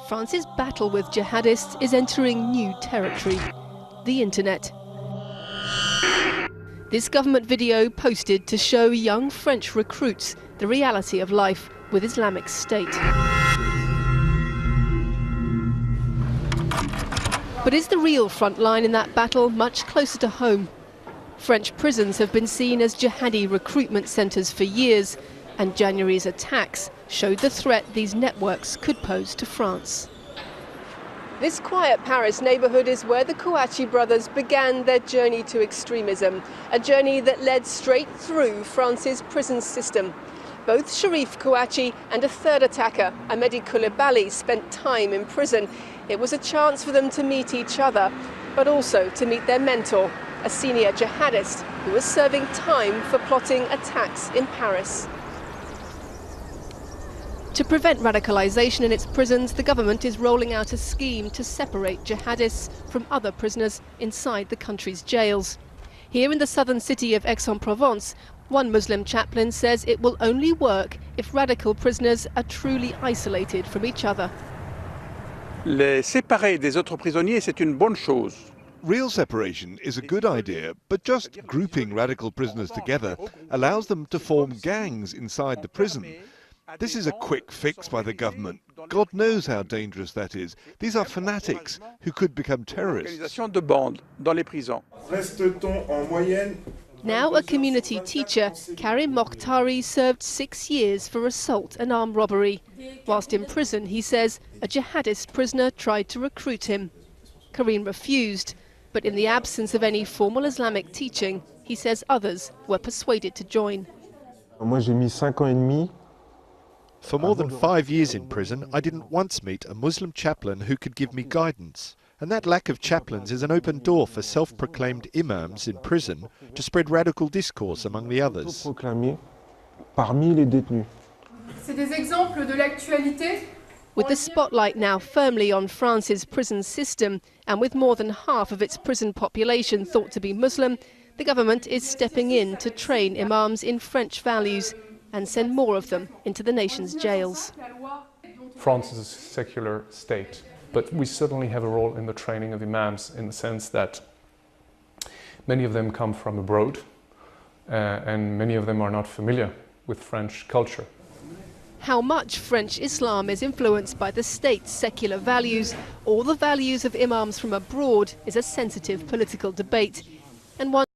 France's battle with jihadists is entering new territory, the internet. This government video posted to show young French recruits the reality of life with Islamic State. But is the real front line in that battle much closer to home? French prisons have been seen as jihadi recruitment centres for years, and January's attacks showed the threat these networks could pose to France. This quiet Paris neighbourhood is where the Kouachi brothers began their journey to extremism, a journey that led straight through France's prison system. Both Sharif Kouachi and a third attacker, Amedi Coulibaly, spent time in prison. It was a chance for them to meet each other, but also to meet their mentor, a senior jihadist who was serving time for plotting attacks in Paris. To prevent radicalisation in its prisons, the government is rolling out a scheme to separate jihadists from other prisoners inside the country's jails. Here in the southern city of Aix-en-Provence, one Muslim chaplain says it will only work if radical prisoners are truly isolated from each other. Les séparer des autres prisonniers, c'est une bonne chose. Real separation is a good idea, but just grouping radical prisoners together allows them to form gangs inside the prison. This is a quick fix by the government. God knows how dangerous that is. These are fanatics who could become terrorists. Now a community teacher, Karim Mokhtari served 6 years for assault and armed robbery. Whilst in prison, he says, a jihadist prisoner tried to recruit him. Karim refused, but in the absence of any formal Islamic teaching, he says others were persuaded to join. For more than 5 years in prison, I didn't once meet a Muslim chaplain who could give me guidance. And that lack of chaplains is an open door for self-proclaimed imams in prison to spread radical discourse among the others. With the spotlight now firmly on France's prison system, and with more than half of its prison population thought to be Muslim, the government is stepping in to train imams in French values and send more of them into the nation's jails. France is a secular state, but we certainly have a role in the training of imams in the sense that many of them come from abroad and many of them are not familiar with French culture. How much French Islam is influenced by the state's secular values or the values of imams from abroad is a sensitive political debate, and one